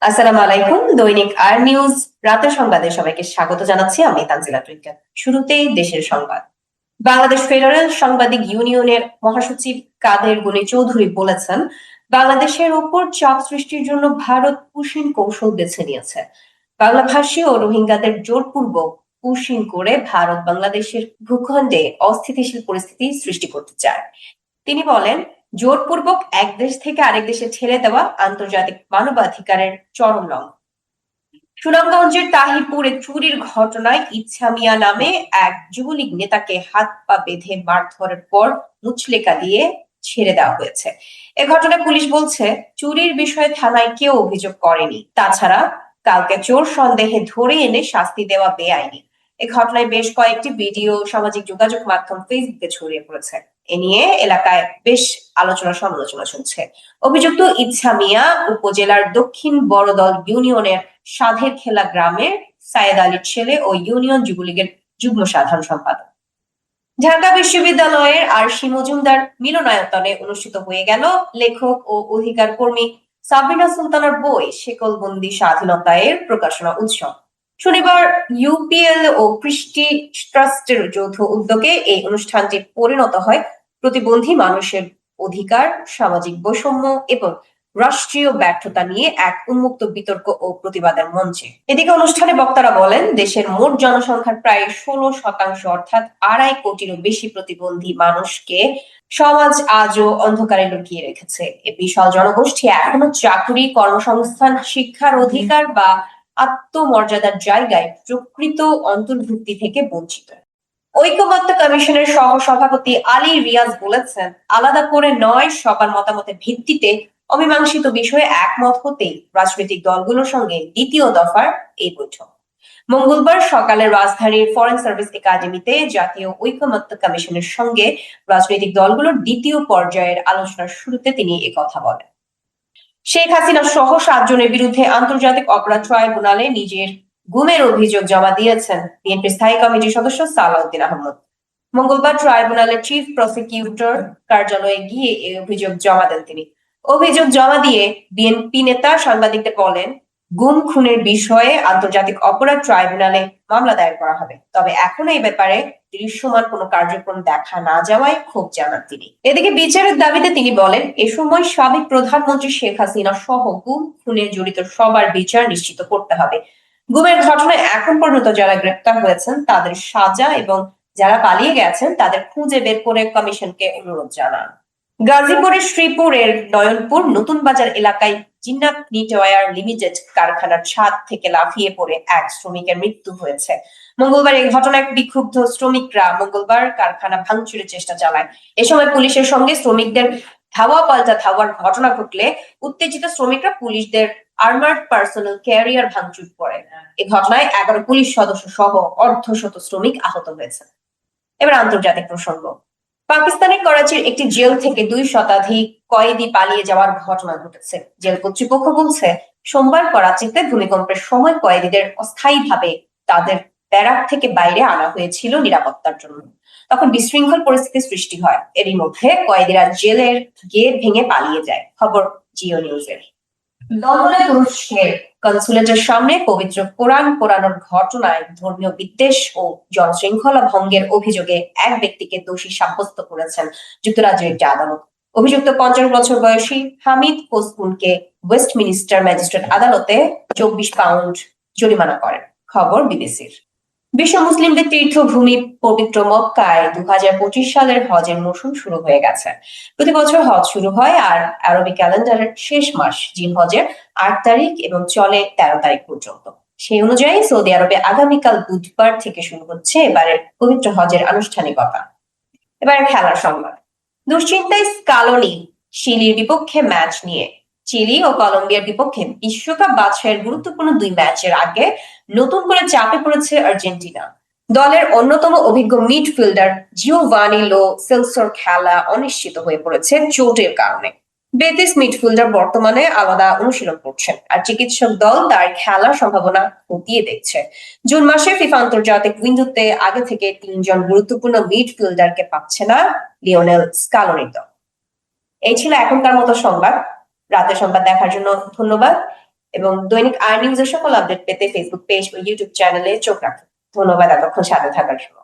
আসসালামু আলাইকুম। দৈনিক আর নিউজ রাতের সংবাদে সবাইকে স্বাগত জানাচ্ছি। আমি তানজিলা টুইকা। শুরুতেই দেশের সংবাদ। বাংলাদেশ ফেডারেল সাংবাদিক ইউনিয়নের মহাসচিব কাদের গনি চৌধুরী বলেছেন, বাংলাদেশের উপর চাপ সৃষ্টির জন্য ভারত পুশিন কৌশল বেছে নিয়েছে। বাংলাভাষী ও রোহিঙ্গাদের জোরপূর্বক পুশিং করে ভারত বাংলাদেশের ভূখণ্ডে অস্থিতিশীল পরিস্থিতি সৃষ্টি করতে চায়। তিনি বলেন, জোরপূর্বক এক দেশ থেকে আরেক দেশে ছেড়ে দেওয়া আন্তর্জাতিক মানবাধিকারের চরম লঙ্ঘন। সুনামগঞ্জের তাহিরপুরে চুরির ঘটনায় ইচ্ছা মিয়া নামে এক যুবলীগ নেতাকে হাত পা বেঁধে মারধরের পর মুচলেকা দিয়ে ছেড়ে দেওয়া হয়েছে। এ ঘটনায় পুলিশ বলছে, চুরির বিষয়ে থানায় কেউ অভিযোগ করেনি। তাছাড়া কাউকে চোর সন্দেহে ধরে এনে শাস্তি দেওয়া বেআইনি। এ ঘটনায় বেশ কয়েকটি ভিডিও সামাজিক যোগাযোগ মাধ্যম ফেসবুকে ছড়িয়ে পড়েছে। এ নিয়ে এলাকায় বেশ আলোচনা সমালোচনা চলছে। অভিযুক্ত ইচ্ছা মিয়া উপজেলার দক্ষিণ বড়দল ইউনিয়নের সাধের খেলা গ্রামের সায়েদ আলীর ছেলে ও ইউনিয়ন যুবলীগের যুগ্ম সাধারণ সম্পাদক। ঢাকা বিশ্ববিদ্যালয়ের আরশি মজুমদার মিলনায়তনে অনুষ্ঠিত হয়ে গেল লেখক ও অধিকার কর্মী সাবিনা সুলতানার বই শেকলবন্দি স্বাধীনতায়ের প্রকাশনা উৎসব। শনিবার ইউপিএল ও কৃষ্টি ট্রাস্টের যৌথ উদ্যোগে এই অনুষ্ঠানটি পরিণত হয় প্রতিবন্ধী মানুষের অধিকার, সামাজিক বৈষম্য এবং রাষ্ট্রীয় ব্যর্থতা নিয়ে এক উন্মুক্ত বিতর্ক ও প্রতিবাদের মঞ্চে। এদিকে অনুষ্ঠানে বক্তারা বলেন, দেশের মোট জনসংখ্যার প্রায় 16% অর্থাৎ 2.5 কোটিরও বেশি প্রতিবন্ধী মানুষকে সমাজ আজও অন্ধকারে লুকিয়ে রেখেছে। এ বিশাল জনগোষ্ঠী এখনো চাকরি, কর্মসংস্থান, শিক্ষার অধিকার বা আত্মমর্যাদার জায়গায় প্রকৃত অন্তর্ভুক্তি থেকে বঞ্চিত। ঐকমত্য কমিশনের সহ সভাপতি আলী রিয়াজ বলেছেন, আলাদা করে নয়, সবার মতামতের ভিত্তিতে অমীমাংসিত বিষয়ে একমত হতেই রাজনৈতিক দলগুলোর সঙ্গে দ্বিতীয় দফার এই বৈঠক। মঙ্গলবার সকালে রাজধানীর ফরেন সার্ভিস একাডেমিতে জাতীয় ঐকমত্য কমিশনের সঙ্গে রাজনৈতিক দলগুলোর দ্বিতীয় পর্যায়ের আলোচনার শুরুতে তিনি একথা বলেন। শেখ হাসিনা সহ 7 জনের বিরুদ্ধে আন্তর্জাতিক অপরাধ ট্রাইব্যুনালে নিজের গুমের অভিযোগ জমা দিয়েছেন বিএনপি স্থায়ী কমিটির সদস্য সালাউদ্দিন আহমদ। মঙ্গলবার ট্রাইব্যুনালের চিফ প্রসিকিউটর কার্যালয়ে গিয়ে এই অভিযোগ জমা দেন তিনি। অভিযোগ জমা দিয়ে বিএনপি নেতা সাংবাদিকদের বলেন, গুম খুনের বিষয়ে আন্তর্জাতিক অপরাধ ট্রাইব্যুনালে মামলা দায়ের করা হবে, তবে এখনো এই ব্যাপারে দৃশ্যমান কোনো কার্যক্রম দেখা না যাওয়ায় ক্ষোভ জানান তিনি। এদিকে বিচারের দাবিতে তিনি বলেন, এ সময় সাবেক প্রধানমন্ত্রী শেখ হাসিনা সহ গুম খুনে জড়িত সবার বিচার নিশ্চিত করতে হবে। গুমের ঘটনায় এখন পর্যন্ত যারা গ্রেপ্তার হয়েছেন তাদের সাজা এবং যারা পালিয়ে গেছেন তাদের খুঁজে বের করে কমিশনকে অনুরোধ জানান। গাজীপুরের শ্রীপুরের নয়নপুর নতুন বাজার এলাকায় জিন্নাত নিটওয়্যার লিমিটেড কারখানার ছাদ থেকে লাফিয়ে পড়ে এক শ্রমিকের মৃত্যু হয়েছে। মঙ্গলবার এই ঘটনায় বিক্ষুব্ধ শ্রমিকরা মঙ্গলবার কারখানা ভাঙচুরের চেষ্টা চালায়। এ সময় পুলিশের সঙ্গে শ্রমিকদের ধাওয়া পাল্টা ধাওয়ার ঘটনা ঘটলে উত্তেজিত শ্রমিকরা পুলিশদের আর্মার্ড পার্সোনাল ক্যারিয়ার ভাঙচুর করে। এ ঘটনায় 11 পুলিশ সদস্য সহ অর্ধশত শ্রমিক আহত হয়েছে। এবার আন্তর্জাতিক প্রসঙ্গ। পাকিস্তানের করাচির একটি জেল থেকে 2 শতাধিক কয়েদি পালিয়ে যাওয়ার ঘটনা ঘটেছে। জেল কর্তৃপক্ষ বলছে, সোমবার করাচিতে ভূমিকম্পের সময় কয়েদিদের অস্থায়ীভাবে তাদের ব্যারাক থেকে বাইরে আনা হয়েছিল নিরাপত্তার জন্য। তখন বিশৃঙ্খল পরিস্থিতি সৃষ্টি হয়। এরই মধ্যে কয়েদিরা জেলের গেট ভেঙে পালিয়ে যায়। খবর জিও নিউজের। লন্ডনে তুরস্কের কনসুলেটের সামনে পবিত্র কোরআন পোড়ানোর ঘটনায় ধর্মীয় বিদ্বেষ ও জনশৃঙ্খলা ভঙ্গের অভিযোগে এক ব্যক্তিকে দোষী সাব্যস্ত করেছেন যুক্তরাজ্যের একটি আদালত। অভিযুক্ত 50 বছর বয়সী হামিদ কোসকুনকে ওয়েস্টমিনিস্টার ম্যাজিস্ট্রেট আদালতে 24 পাউন্ড জরিমানা করেন। খবর বিবিসির। বিশ্ব মুসলিমদের তীর্থভূমি পবিত্র মক্কায় 2025 সালের হজের মৌসুম শুরু হয়ে গেছে। প্রতি বছর হজ শুরু হয় আর আরবি ক্যালেন্ডারের শেষ মাস জিলহজের 8 তারিখ এবং চলে 13 তারিখ পর্যন্ত। সেই অনুযায়ী সৌদি আরবে আগামীকাল বুধবার থেকে শুরু হচ্ছে এবারের পবিত্র হজের আনুষ্ঠানিকতা। এবার খেলার সংবাদ। দুশ্চিন্তায় স্কালোনি চিলির বিপক্ষে ম্যাচ নিয়ে। চিলি ও কলম্বিয়ার বিপক্ষে বিশ্বকাপ বাছাইয়ের গুরুত্বপূর্ণ 2 ম্যাচের আগে নতুন করে চাপে পড়েছে আর্জেন্টিনা। দলের অন্যতম অভিজ্ঞ মিডফিল্ডার জিওভানি লো সেলসোর খেলা অনিশ্চিত হয়ে পড়েছে চোটের কারণে। বেতিস মিডফিল্ডার বর্তমানে আলাদা অনুশীলন করছেন আর চিকিৎসক দল তার খেলার সম্ভাবনা খতিয়ে দেখছে। জুন মাসে ফিফা আন্তর্জাতিক উইন্ডোতে আগে থেকে 3 জন গুরুত্বপূর্ণ মিডফিল্ডারকে পাচ্ছে না লিওনেল স্কালোনির দল। এই ছিল এখনকার মতো সংবাদ। রাতের সংবাদ দেখার জন্য ধন্যবাদ। এবং দৈনিক আর নিউজের সকল আপডেট পেতে ফেসবুক পেজ ও ইউটিউব চ্যানেলে চোখ রাখুন। ধন্যবাদ এতক্ষণ সাথে থাকার জন্য।